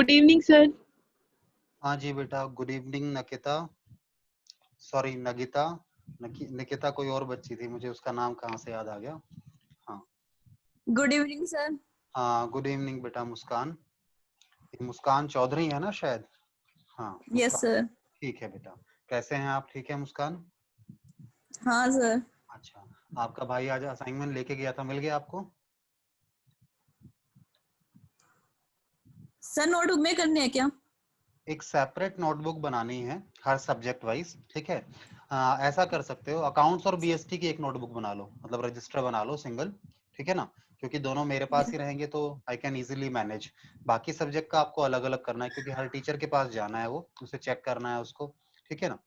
Good evening sir. हाँ जी बेटा, good evening Nakita, sorry नगिता, Nikita कोई और बच्ची थी, मुझे उसका नाम कहाँ से याद आ गया। हाँ गुड इवनिंग सर। हाँ, गुड इवनिंग बेटा मुस्कान। ये मुस्कान चौधरी है ना शायद? हाँ यस सर। ठीक है बेटा, कैसे हैं आप? ठीक है मुस्कान? हाँ सर। अच्छा, आपका भाई आज असाइनमेंट लेके गया था, मिल गया आपको? सर नोटबुक में करने हैं क्या? एक सेपरेट नोटबुक बनानी है हर सब्जेक्ट वाइज, ठीक है। ऐसा कर सकते हो, अकाउंट्स और बीएसटी की एक नोटबुक बना लो, मतलब रजिस्टर बना लो सिंगल, ठीक है ना, क्योंकि दोनों मेरे पास ही रहेंगे तो आई कैन इजीली मैनेज। बाकी सब्जेक्ट का आपको अलग अलग करना है, क्योंकि हर टीचर के पास जाना है, वो उसे चेक करना है उसको, ठीक है ना।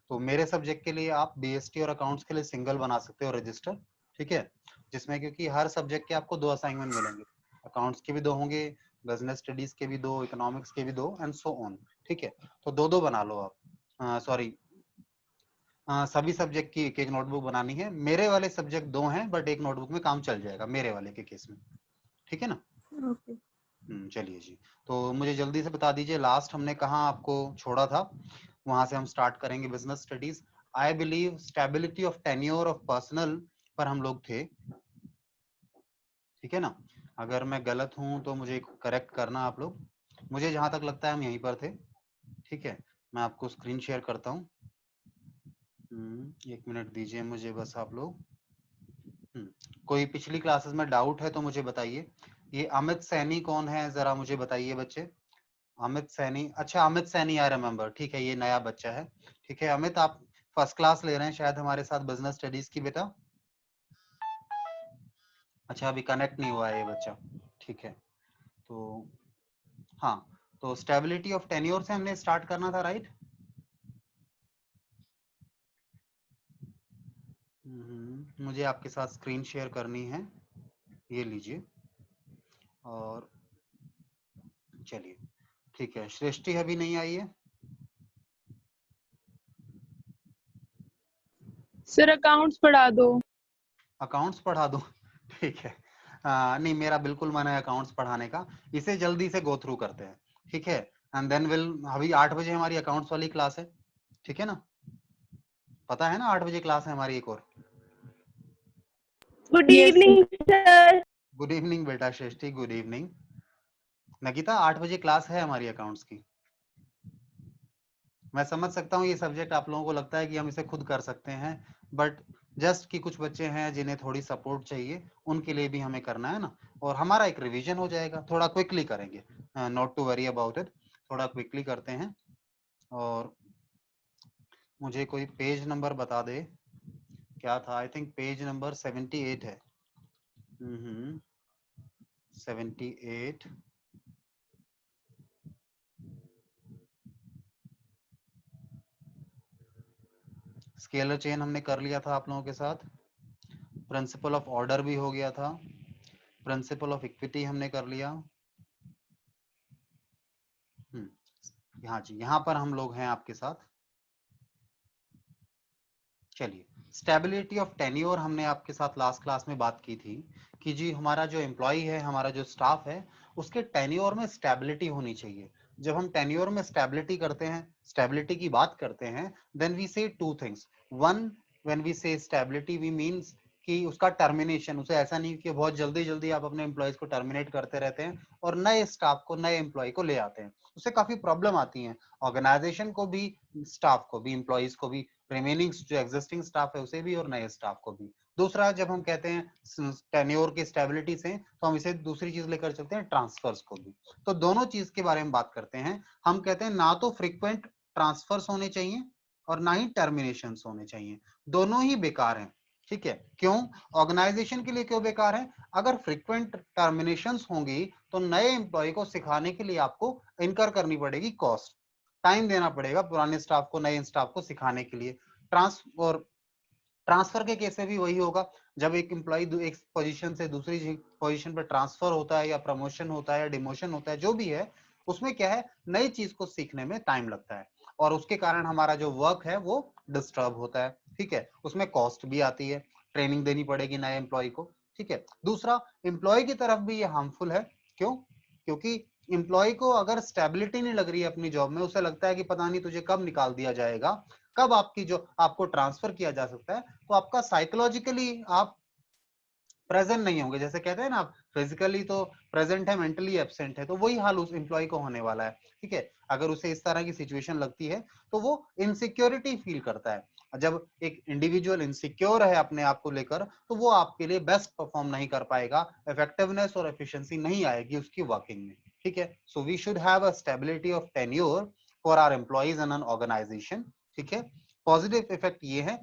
तो मेरे सब्जेक्ट के लिए आप बीएसटी और अकाउंट्स के लिए सिंगल बना सकते हो रजिस्टर, ठीक है, जिसमें क्योंकि हर सब्जेक्ट के आपको 2 असाइनमेंट मिलेंगे, अकाउंट्स के भी 2 होंगे, बिजनेस स्टडीज के भी 2, इकोनॉमिक्स के भी 2 एंड सो ऑन, ठीक है। तो 2-2 बना लो आप, सॉरी सभी सब्जेक्ट की एक एक नोटबुक बनानी है। मेरे वाले सब्जेक्ट 2 हैं, बट एक नोटबुक में काम चल जाएगा मेरे वाले के केस में, ठीक है ना। ओके। चलिए जी, तो मुझे जल्दी से बता दीजिए लास्ट हमने कहाँ आपको छोड़ा था, वहां से हम स्टार्ट करेंगे business studies. I believe stability of tenure of personal पर हम लोग थे, ठीक है ना। अगर मैं गलत हूं तो मुझे करेक्ट करना आप लोग, मुझे जहां तक लगता है हम यहीं पर थे, ठीक है। मैं आपको स्क्रीन शेयर करता हूँ, 1 मिनट दीजिए मुझे बस आप लोग। कोई पिछली क्लासेस में डाउट है तो मुझे बताइए। ये अमित सैनी कौन है, जरा मुझे बताइए बच्चे। अमित सैनी, अच्छा अमित सैनी आई रिमेम्बर, ठीक है, ये नया बच्चा है, ठीक है। अमित आप फर्स्ट क्लास ले रहे हैं शायद हमारे साथ बिजनेस स्टडीज की बेटा? अच्छा अभी कनेक्ट नहीं हुआ है ये बच्चा, ठीक है। तो हाँ, तो स्टेबिलिटी ऑफ टेन्योर से हमने स्टार्ट करना था, राइट? मुझे आपके साथ स्क्रीन शेयर करनी है, ये लीजिए, और चलिए ठीक है। सृष्टि अभी नहीं आई है? सर अकाउंट्स पढ़ा दो। अकाउंट्स पढ़ा दूं? ठीक है, नहीं मेरा बिल्कुल मन है अकाउंट्स पढ़ाने का, इसे जल्दी से गो थ्रू करते हैं, ठीक है। एंड देन विल, अभी 8 बजे हमारी अकाउंट्स वाली क्लास है, ठीक है ना, पता है ना 8 बजे क्लास है हमारी एक और। Good evening sir. Good evening बेटा सृष्टि, गुड इवनिंग। नगिता 8 बजे क्लास है हमारी अकाउंट्स की। मैं समझ सकता हूँ ये सब्जेक्ट आप लोगों को लगता है कि हम इसे खुद कर सकते हैं, बट जस्ट कि कुछ बच्चे हैं जिन्हें थोड़ी सपोर्ट चाहिए, उनके लिए भी हमें करना है ना, और हमारा एक रिवीजन हो जाएगा, थोड़ा क्विकली करेंगे, not to worry about it, थोड़ा क्विकली करते हैं। और मुझे कोई पेज नंबर बता दे, क्या था, आई थिंक पेज नंबर 78 है। 78। स्केलर चेन हमने कर लिया था आप लोगों के साथ, प्रिंसिपल ऑफ ऑर्डर भी हो गया था, प्रिंसिपल ऑफ इक्विटी हमने कर लिया। हाँ जी, यहाँ पर हम लोग हैं आपके साथ। चलिए, स्टेबिलिटी ऑफ टेन्योर हमने आपके साथ लास्ट क्लास में बात की थी कि जी हमारा जो एम्प्लॉय है, हमारा जो स्टाफ है, उसके टेन्योर में स्टेबिलिटी होनी चाहिए। जब हम टेन्योर में स्टेबिलिटी करते हैं, स्टेबिलिटी की बात करते हैं, देन वी से 2 थिंग्स। वन, व्हेन वी से स्टेबिलिटी वी मींस कि उसका टर्मिनेशन, उसे ऐसा नहीं कि बहुत जल्दी जल्दी आप अपने एम्प्लॉयज को टर्मिनेट करते रहते हैं और नए स्टाफ को, नए एम्प्लॉय को ले आते हैं, उससे काफी प्रॉब्लम आती है ऑर्गेनाइजेशन को भी, स्टाफ को भी, एम्प्लॉयज को भी, रिमेनिंग जो एग्जिस्टिंग स्टाफ है उसे भी और नए स्टाफ को भी। दूसरा, जब हम कहते हैं टेन्योर की स्टेबिलिटी से, तो हम इसे दूसरी चीज लेकर चलते हैं, ट्रांसफर्स को भी। तो दोनों चीज के बारे में बात करते हैं। हम कहते हैं ना तो फ्रीक्वेंट ट्रांसफर्स होने चाहिए और ना ही टर्मिनेशंस होने चाहिए, दोनों ही बेकार हैं, ठीक है। क्यों? ऑर्गेनाइजेशन के लिए क्यों बेकार है? अगर फ्रीक्वेंट टर्मिनेशंस होंगी तो नए एम्प्लॉय को सिखाने के लिए आपको इनकर करनी पड़ेगी कॉस्ट, टाइम देना पड़ेगा पुराने स्टाफ को नए स्टाफ को सिखाने के लिए। ट्रांसफर के केस में भी वही होगा, जब एक एम्प्लॉय एक पोजीशन से दूसरी पोजीशन पर ट्रांसफर होता है या प्रमोशन होता है या डिमोशन होता है, जो भी है, उसमें क्या है, नई चीज को सीखने में टाइम लगता है और उसके कारण हमारा जो वर्क है वो डिस्टर्ब होता है, ठीक है। उसमें कॉस्ट भी आती है, ट्रेनिंग देनी पड़ेगी नए एम्प्लॉय को, ठीक है। दूसरा, एम्प्लॉय की तरफ भी ये हार्मफुल है। क्यों? क्योंकि एम्प्लॉय को अगर स्टेबिलिटी नहीं लग रही है अपनी जॉब में, उसे लगता है कि पता नहीं तुझे कब निकाल दिया जाएगा, कब आपकी जो आपको ट्रांसफर किया जा सकता है, तो आपका साइकोलॉजिकली आप प्रेजेंट नहीं होंगे। जैसे कहते हैं ना, आप फिजिकली तो प्रेजेंट है, मेंटली एब्सेंट है, तो वही हाल उस एम्प्लॉय को होने वाला है। ठीक है, अगर उसे इस तरह की सिचुएशन लगती है तो वो इनसिक्योरिटी फील करता है। जब एक इंडिविजुअल इनसिक्योर है अपने आप को लेकर, तो वो आपके लिए बेस्ट परफॉर्म नहीं कर पाएगा, इफेक्टिवनेस और एफिशिएंसी नहीं आएगी उसकी वर्किंग में। ठीक है, so we should have a stability of tenure for our employees in an organisation. ठीक है, पॉजिटिव इफेक्ट ये है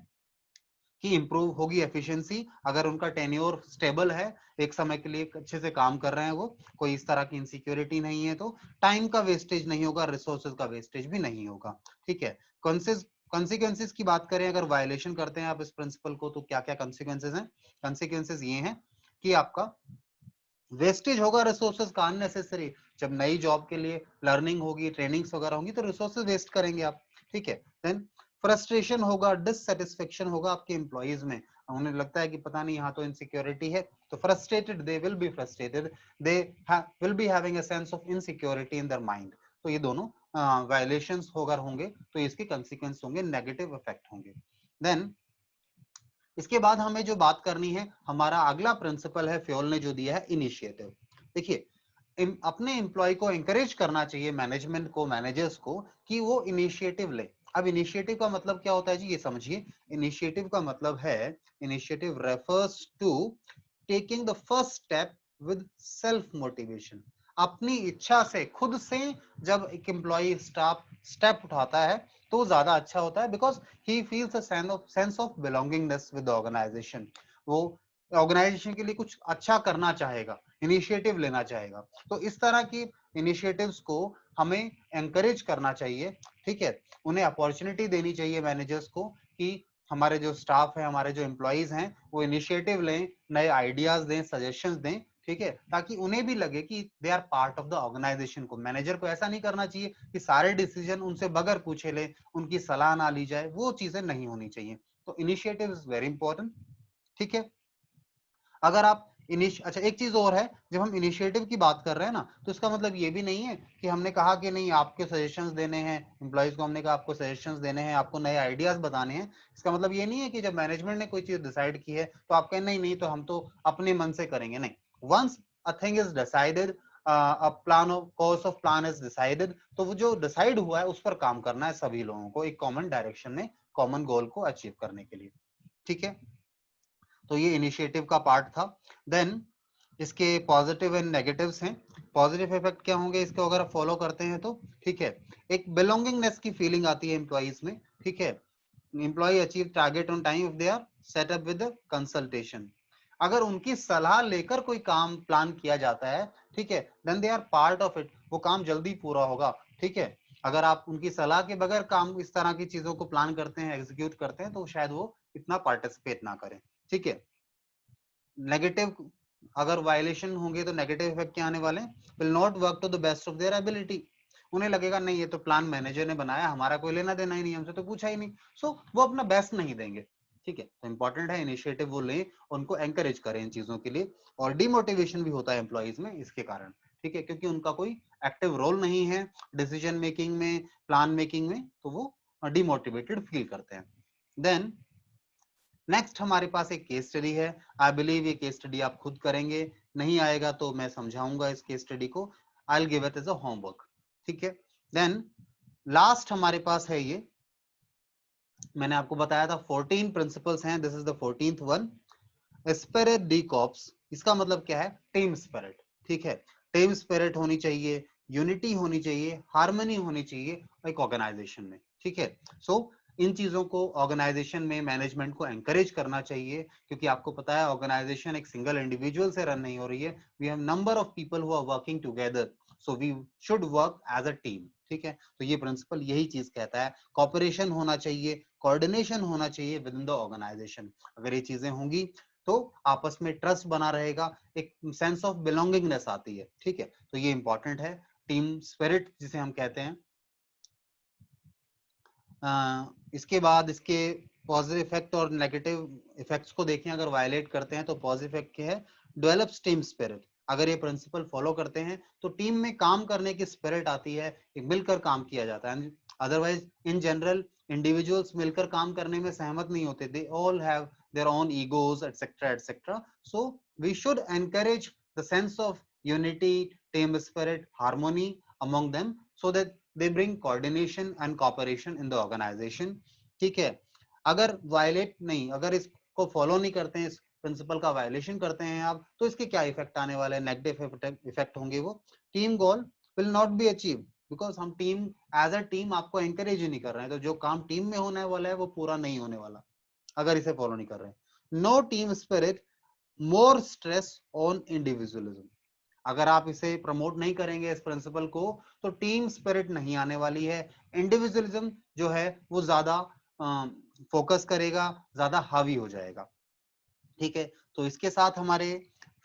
कि इंप्रूव होगी एफिशिएंसी, अगर उनका टेन्योर स्टेबल है, एक समय के लिए अच्छे से काम कर रहे हैं, वो कोई इस तरह की इनसिक्योरिटी नहीं है, तो टाइम का वेस्टेज नहीं होगा, रिसोर्सेज का वेस्टेज भी नहीं होगा। ठीक है, कॉन्सिक्वेंसेज की बात करें, अगर वायलेशन करते हैं आप इस प्रिंसिपल को, तो क्या क्या कॉन्सिक्वेंसेज हैं? कॉन्सिक्वेंसेज ये हैं कि आपका वेस्टेज होगा रिसोर्सेज का अननेसेसरी। जब नई जॉब के लिए लर्निंग होगी, ट्रेनिंग्स वगैरह होंगी, तो रिसोर्सेज वेस्ट करेंगे आप। ठीक है, देन फ्रस्ट्रेशन होगा, डिससेटिस्फेक्शन होगा आपके एम्प्लॉइज में, उन्हें लगता है कि पता नहीं यहाँ तो इनसिक्योरिटी है, तो frustrated, they will be frustrated, they will be having a sense of insecurity in their mind. तो ये दोनों वायलेशंस अगर होंगे तो इसके कंसिक्वेंस होंगे, नेगेटिव इफेक्ट होंगे। देन इसके बाद हमें जो बात करनी है, हमारा अगला प्रिंसिपल है, फ्योल ने जो दिया है, इनिशिएटिव। देखिए, अपने एम्प्लॉय को एंकरेज करना चाहिए, मैनेजमेंट को, मैनेजर्स को, कि वो इनिशिएटिव ले। अब इनिशिएटिव का मतलब क्या होता है जी, ये समझिए। इनिशिएटिव का मतलब है, initiative refers to taking the first step with self motivation. अपनी इच्छा से, खुद से जब एक एम्प्लॉय स्टाफ स्टेप उठाता है तो ज्यादा अच्छा होता है, because he feels a sense of belongingness with the organisation. वो ऑर्गेनाइजेशन के लिए कुछ अच्छा करना चाहेगा, इनिशिएटिव लेना चाहेगा। तो इस तरह की इनिशिएटिव्स को हमें एंकरेज करना चाहिए। ठीक है, उन्हें अपॉर्चुनिटी देनी चाहिए मैनेजर्स को, कि हमारे जो स्टाफ है, हमारे जो एम्प्लॉइज हैं, वो इनिशिएटिव लें, नए आइडियाज दें, सजेशंस दें। ठीक है, ताकि उन्हें भी लगे कि they are part of the organisation को। मैनेजर को ऐसा नहीं करना चाहिए कि सारे डिसीजन उनसे बगैर पूछे ले, उनकी सलाह ना ली जाए, वो चीजें नहीं होनी चाहिए। तो इनिशिएटिव इज वेरी इंपॉर्टेंट। ठीक है, अगर आप अच्छा, एक चीज और है, जब हम इनिशिएटिव की बात कर रहे हैं ना, तो इसका मतलब ये भी नहीं है कि हमने कहा कि नहीं आपके सजेशंस देने हैं एम्प्लॉइज को, हमने कहा आपको सजेशंस देने हैं, आपको नए आइडियाज बताने हैं। इसका मतलब ये नहीं है कि जब मैनेजमेंट ने कोई चीज डिसाइड की है तो आप कहें नहीं नहीं, तो हम तो अपने मन से करेंगे। नहीं, once a thing is decided, a plan of course of plan is decided, तो वो जो डिसाइड हुआ है उस पर काम करना है सभी लोगों को, एक कॉमन डायरेक्शन में, कॉमन गोल को अचीव करने के लिए। ठीक है, तो ये इनिशिएटिव का पार्ट था। देन इसके पॉजिटिव एंड नेगेटिव्स हैं। पॉजिटिव इफेक्ट क्या होंगे इसको अगर आप फॉलो करते हैं तो? ठीक है, एक बिलोंगिंगनेस की फीलिंग आती है एम्प्लॉइज में। ठीक है, employ achieve target on time if they are set up with consultation. अगर उनकी सलाह लेकर कोई काम प्लान किया जाता है, ठीक है, then they are part of it, वो काम जल्दी पूरा होगा। ठीक है, अगर आप उनकी सलाह के बगैर काम, इस तरह की चीजों को प्लान करते हैं, एग्जीक्यूट करते हैं, तो शायद वो इतना पार्टिसिपेट ना करें। ठीक है, नेगेटिव, अगर वायलेशन होंगे तो नेगेटिव इफेक्ट क्या आने वाले? Will not work to the best of their ability. उन्हें लगेगा नहीं, ये तो प्लान मैनेजर ने बनाया, हमारा कोई लेना देना ही नहीं, हमसे तो पूछा ही नहीं, सो वो अपना बेस्ट नहीं देंगे। ठीक है, तो इंपॉर्टेंट है इनिशिएटिव वो लें, उनको एंकरेज करें इन चीजों के लिए। और डिमोटिवेशन भी होता है एम्प्लॉइज में इसके कारण। ठीक है, क्योंकि उनका कोई एक्टिव रोल नहीं है डिसीजन मेकिंग में, प्लान मेकिंग में, तो वो डिमोटिवेटेड फील करते हैं। देन नेक्स्ट हमारे पास एक केस स्टडी है। आई बिलीव ये केस स्टडी आप खुद करेंगे, नहीं आएगा तो मैं समझाऊंगा इस केस स्टडी को, I will give it as a homework. ठीक है, देन लास्ट हमारे पास है ये, मैंने आपको बताया था 14 प्रिंसिपल्स हैं, this is the 14th one, spirit D cops. इसका मतलब क्या है? Team spirit. ठीक है, टीम स्पिरिट होनी चाहिए, यूनिटी होनी चाहिए, हार्मनी होनी चाहिए एक ऑर्गेनाइजेशन में। ठीक है, सो इन चीजों को ऑर्गेनाइजेशन में मैनेजमेंट को एंकरेज करना चाहिए, क्योंकि आपको पता है ऑर्गेनाइजेशन एक सिंगल इंडिविजुअल से रन नहीं हो रही है, we have number of people who are working together, so we should work as a team. ठीक है, तो ये प्रिंसिपल यही चीज कहता है, कॉपरेशन होना चाहिए, कोऑर्डिनेशन होना चाहिए विद इन द ऑर्गेनाइजेशन। अगर ये चीजें होंगी तो आपस में ट्रस्ट बना रहेगा, एक सेंस ऑफ बिलोंगिंगनेस आती है। ठीक है, तो ये इंपॉर्टेंट है, टीम स्पिरिट जिसे हम कहते हैं। इसके बाद इसके पॉजिटिव इफेक्ट और नेगेटिव इफेक्ट्स को देखें, अगर वायलेट करते हैं तो पॉजिटिव इफेक्ट क्या है? Develops team spirit. अगर ये प्रिंसिपल फॉलो करते हैं तो टीम में काम करने की स्पिरिट आती है, मिलकर काम किया जाता है। अदरवाइज इन जनरल इंडिविजुअल्स मिलकर काम करने में सहमत नहीं होते, they all have their own egos etcetera etcetera. So we should encourage the sense of unity, team spirit, harmony among them so that they bring coordination and cooperation in the organization। ठीक है, अगर violet नहीं, अगर इसको follow नहीं करते हैं, इस प्रिंसिपल का वायलेशन करते हैं आप, तो इसके क्या इफेक्ट आने वाले हैं, नेगेटिव इफेक्ट होंगे। वो team goal will not be achieve because हम टीम एज अ टीम आपको एंकरेज ही नहीं कर रहे हैं, तो जो काम टीम में होने वाला है वो पूरा नहीं होने वाला अगर इसे फॉलो नहीं कर रहे हैं। No team spirit, more stress on individualism. अगर आप इसे प्रमोट नहीं करेंगे इस प्रिंसिपल को, तो टीम स्पिरिट नहीं आने वाली है, इंडिविजुअलिज्म जो है वो ज्यादा फोकस करेगा, ज्यादा हावी हो जाएगा। ठीक है, तो इसके साथ हमारे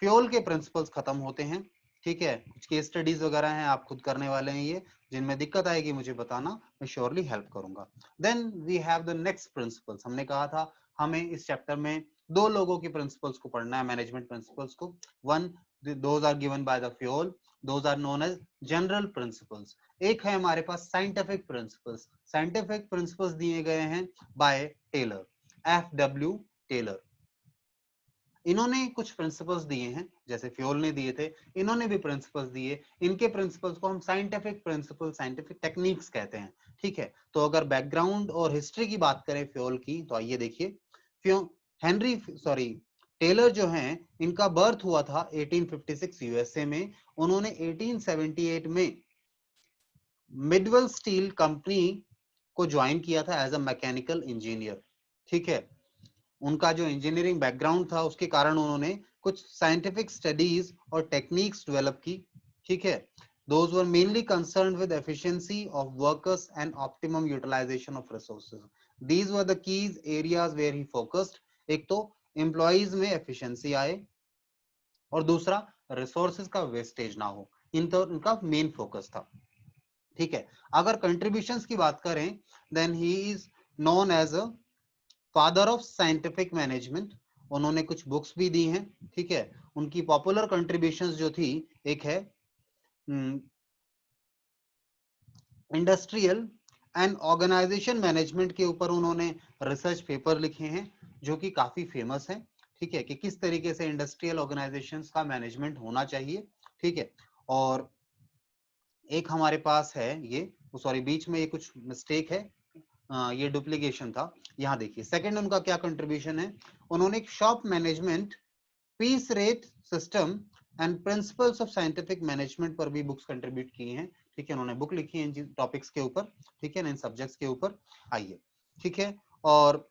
फ्यूल के प्रिंसिपल्स खत्म होते हैं। ठीक है, कुछ केस स्टडीज वगैरह हैं, आप खुद करने वाले हैं ये, जिनमें दिक्कत आएगी मुझे बताना, मैं श्योरली हेल्प करूंगा। Then we have the next principles. हमने कहा था हमें इस चैप्टर में दो लोगों की प्रिंसिपल्स को पढ़ना है, मैनेजमेंट प्रिंसिपल्स को। One, those are given by the fuel, those are known as general principles। एक है हमारे पास साइंटिफिक प्रिंसिपल्स। साइंटिफिक प्रिंसिपल्स दिए गए हैं बाय टेलर, FW टेलर। इन्होंने कुछ प्रिंसिपल्स दिए हैं, जैसे फ्यूल ने दिए थे, इन्होंने भी प्रिंसिपल्स दिए। इनके प्रिंसिपल्स को हम साइंटिफिक प्रिंसिपल, साइंटिफिक टेक्निक्स कहते हैं। ठीक है, तो अगर बैकग्राउंड और हिस्ट्री की बात करें फ्यूल की, तो आइए देखिए, हेनरी सॉरी टेलर जो हैं, इनका बर्थ हुआ था 1856 यूएसए में। उन्होंने 1878 में मिडवेल स्टील कंपनी को ज्वाइन किया था एज अ मैकेनिकल इंजीनियर। ठीक है, उनका जो इंजीनियरिंग बैकग्राउंड था उसके कारण उन्होंने कुछ साइंटिफिक स्टडीज और टेक्निक्स डेवलप की। ठीक है, those were mainly concerned with efficiency of workers and optimum utilization of resources। these were the key areas where he focused। एक तो एम्प्लॉइज में एफिशिएंसी आए और दूसरा रिसोर्सेज का वेस्टेज ना हो, इनका मेन फोकस था। ठीक है, अगर कंट्रीब्यूशंस की बात करें, then he is known as a father of scientific management. उन्होंने कुछ बुक्स भी दी हैं। ठीक है, उनकी पॉपुलर कंट्रीब्यूशंस जो थी, एक है इंडस्ट्रियल एंड ऑर्गेनाइजेशन मैनेजमेंट के ऊपर उन्होंने रिसर्च पेपर लिखे हैं जो कि काफी फेमस हैं। ठीक है, कि किस तरीके से इंडस्ट्रियल ऑर्गेनाइजेशंस का मैनेजमेंट होना चाहिए। ठीक है, और एक हमारे पास है ये, सॉरी बीच में ये कुछ मिस्टेक है, ये डुप्लीकेशन था। यहाँ देखिए, सेकंड उनका क्या कंट्रीब्यूशन है, उन्होंने एक shop management, piece rate system and principles of scientific management पर भी बुक्स कंट्रीब्यूट की हैं। ठीक है, उन्होंने बुक लिखी है इन टॉपिक्स के ऊपर। ठीक है, इन सब्जेक्ट्स के ऊपर। आइए, ठीक है, और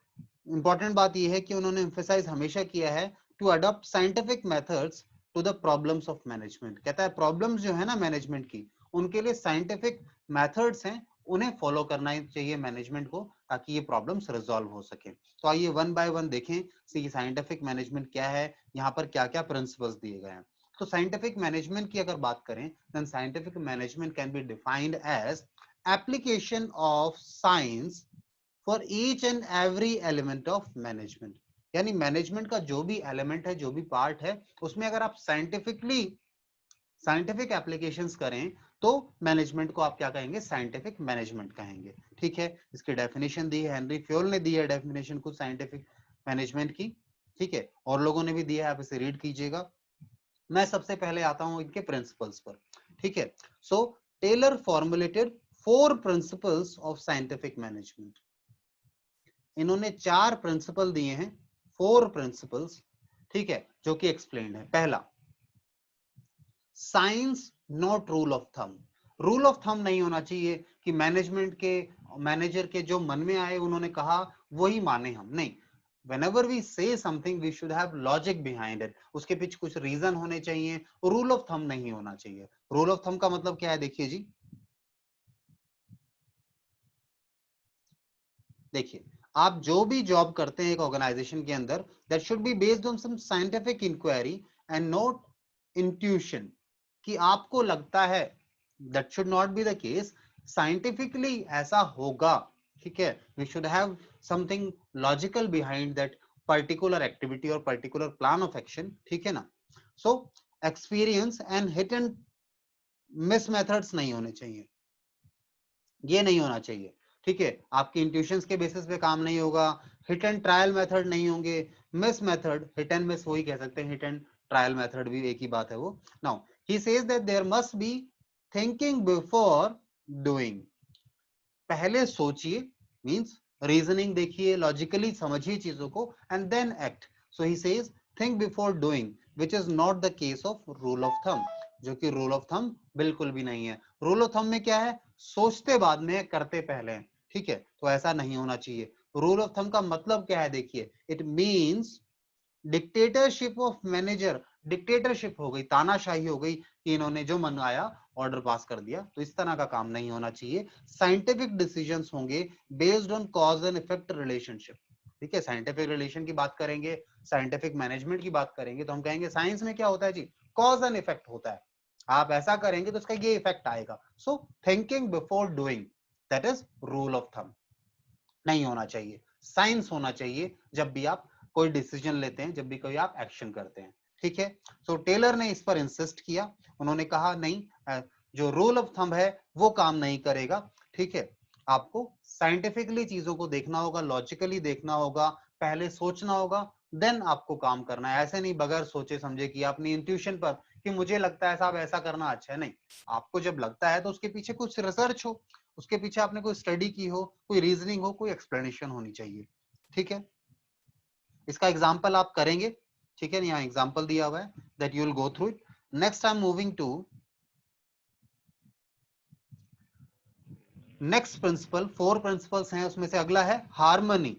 इंपॉर्टेंट बात यह है कि उन्होंने एम्फेसाइज हमेशा किया है to adopt scientific methods to the problems of management. कहता है प्रॉब्लम्स जो है ना मैनेजमेंट की, उनके लिए साइंटिफिक मेथड्स हैं, उन्हें फॉलो करना चाहिए मैनेजमेंट को, ताकि ये प्रॉब्लम्स रिजॉल्व हो सके। तो आइए वन बाय वन देखें कि साइंटिफिक मैनेजमेंट क्या है, यहाँ पर क्या क्या प्रिंसिपल्स दिए गए हैं। तो साइंटिफिक मैनेजमेंट की अगर बात करें, then scientific management can be defined as application of science for each and every element of management. यानी मैनेजमेंट का जो भी एलिमेंट है, जो भी पार्ट है, उसमें अगर आप साइंटिफिक एप्लीकेशंस करें तो मैनेजमेंट को आप क्या कहेंगे, साइंटिफिक मैनेजमेंट कहेंगे। ठीक है, इसकी डेफिनेशन दी है, हेनरी फ्यूल ने दी है डेफिनेशन को साइंटिफिक मैनेजमेंट की। ठीक है, और लोगों ने भी दिया है, आप इसे रीड कीजिएगा। मैं सबसे पहले आता हूं इनके प्रिंसिपल्स पर। ठीक है, so Taylor formulated 4 principles of scientific management. इन्होंने 4 प्रिंसिपल दिए हैं, 4 प्रिंसिपल्स। ठीक है, जो कि एक्सप्लेन्ड है। पहला, science not rule of thumb. Rule of thumb नहीं होना चाहिए कि मैनेजर के जो मन में आए उन्होंने कहा वही माने हम, नहीं। whenever we say something we should have logic behind it। उसके पीछे कुछ रीजन होने चाहिए, रूल ऑफ थंब नहीं होना चाहिए। रूल ऑफ थंब का मतलब क्या है, देखिए जी, देखिए आप जो भी जॉब करते हैं एक ऑर्गेनाइजेशन के अंदर, that should be based on some scientific inquiry and not intuition. कि आपको लगता है, that should not be the case, scientifically ऐसा होगा। ठीक है, we should have something logical behind that particular activity और पर्टिकुलर प्लान ऑफ एक्शन। ठीक है ना। So experience and hit and miss methods नहीं होने चाहिए, ये नहीं होना चाहिए, ठीक है। आपकी इंट्यूशंस के बेसिस पे काम नहीं होगा, हिट एंड ट्रायल मेथड नहीं होंगे, miss method, hit and miss वही कह सकते हैं, हिट एंड ट्रायल मेथड भी एक ही बात है वो। Now he says that there must be thinking before doing, पहले सोचिए, मींस रीजनिंग देखिए, लॉजिकली समझिए चीजों को, and then act. So he says think before doing, which is not the case of rule of thumb, जो कि rule of thumb बिल्कुल भी नहीं है। रूल ऑफ थंब में क्या है, सोचते बाद में करते पहले हैं, ठीक है, तो ऐसा नहीं होना चाहिए। रूल ऑफ थंब का मतलब क्या है, देखिए, it means dictatorship of manager, dictatorship हो गई, तानाशाही हो गई कि इन्होंने जो मन आया ऑर्डर पास कर दिया, तो इस तरह का काम नहीं होना चाहिए। साइंटिफिक डिसीजंस होंगे based on cause and effect relationship, ठीक है, साइंटिफिक रिलेशन की बात करेंगे, साइंटिफिक मैनेजमेंट की बात करेंगे, तो हम कहेंगे साइंस में क्या होता है जी, कॉज एंड इफेक्ट होता है, आप ऐसा करेंगे तो उसका ये इफेक्ट आएगा। सो thinking before doing, that is rule of thumb, नहीं होना चाहिए। साइंस होना चाहिए जब भी आप कोई डिसीजन लेते हैं, जब भी कोई आप एक्शन करते हैं, ठीक है। सो टेलर ने इस पर इंसिस्ट किया, उन्होंने कहा नहीं, जो रूल ऑफ थंब है वो काम नहीं करेगा, ठीक है, आपको साइंटिफिकली चीजों को देखना होगा, लॉजिकली देखना होगा, पहले सोचना होगा, देन आपको काम करना है। ऐसे नहीं बगैर सोचे समझे कि अपनी इंट्यूशन पर कि मुझे लगता है साहब ऐसा करना अच्छा है, नहीं, आपको जब लगता है तो उसके पीछे कुछ रिसर्च हो, उसके पीछे आपने कोई स्टडी की हो, कोई रीजनिंग हो, कोई एक्सप्लेनेशन होनी चाहिए, ठीक है। इसका एग्जांपल आप करेंगे, ठीक है, यहाँ एग्जांपल दिया हुआ है, that you will go through it. Next I am moving to next principle, 4 principles हैं, उसमें से अगला है हार्मनी,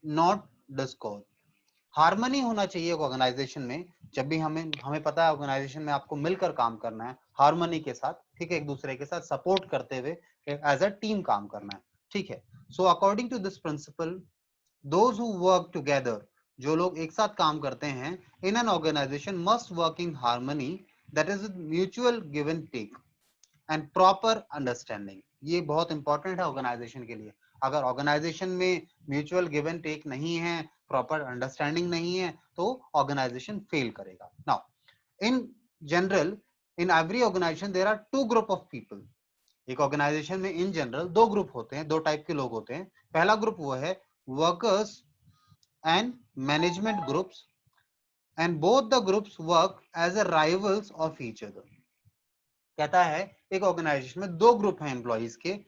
नॉट डिस्कॉर्ड। हार्मनी होना चाहिए ऑर्गेनाइजेशन में, जब भी हमें पता है ऑर्गेनाइजेशन में आपको मिलकर काम करना है, हार्मनी के साथ, ठीक है, एक दूसरे के साथ सपोर्ट करते हुए एज अ टीम काम करना है, ठीक है। So according to this principle, those who work together, जो लोग एक साथ काम करते हैं in an organisation, must work in harmony, that is mutual give and take and proper understanding. ये बहुत इंपॉर्टेंट है ऑर्गेनाइजेशन के लिए। अगर ऑर्गेनाइजेशन में म्यूचुअल गिव एंड टेक नहीं है, प्रॉपर अंडरस्टैंडिंग नहीं है, तो ऑर्गेनाइजेशन फेल करेगा। Now in general, in every organisation there are 2 group of people. एक ऑर्गेनाइजेशन में इन जनरल 2 ग्रुप होते हैं, 2 टाइप के लोग होते हैं। पहला ग्रुप वो है workers and management groups, and both the groups work as a rivals of each other. कहता है एक ऑर्गेनाइजेशन में 2 ग्रुप हैं एम्प्लॉइज के,